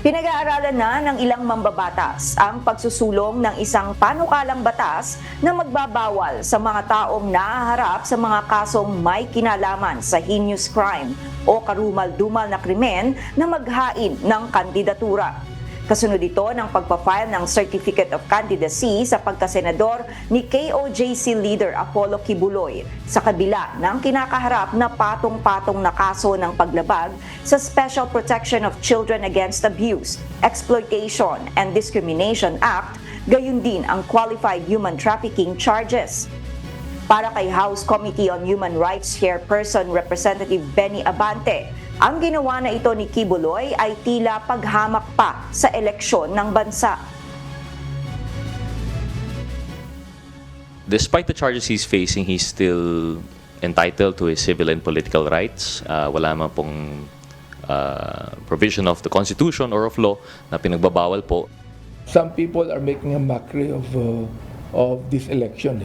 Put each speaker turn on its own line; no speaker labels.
Pinag-aaralan na ng ilang mambabatas ang pagsusulong ng isang panukalang batas na magbabawal sa mga taong nahaharap sa mga kasong may kinalaman sa heinous crime o karumal-dumal na krimen na maghain ng kandidatura. Kasunod ito ng pagpa-file ng Certificate of Candidacy sa pagkasenador ni KOJC leader Apollo Kibuloy sa kabila ng kinakaharap na patong-patong na kaso ng paglabag sa Special Protection of Children Against Abuse, Exploitation and Discrimination Act, gayon din ang Qualified Human Trafficking charges. Para kay House Committee on Human Rights Chairperson Representative Benny Abante, ang ginawa na ito ni Kibuloy ay tila paghamak pa sa eleksyon ng bansa.
Despite the charges he's facing, he's still entitled to his civil and political rights. Wala man pong provision of the Constitution or of law na pinagbabawal po.
Some people are making a mockery of this election.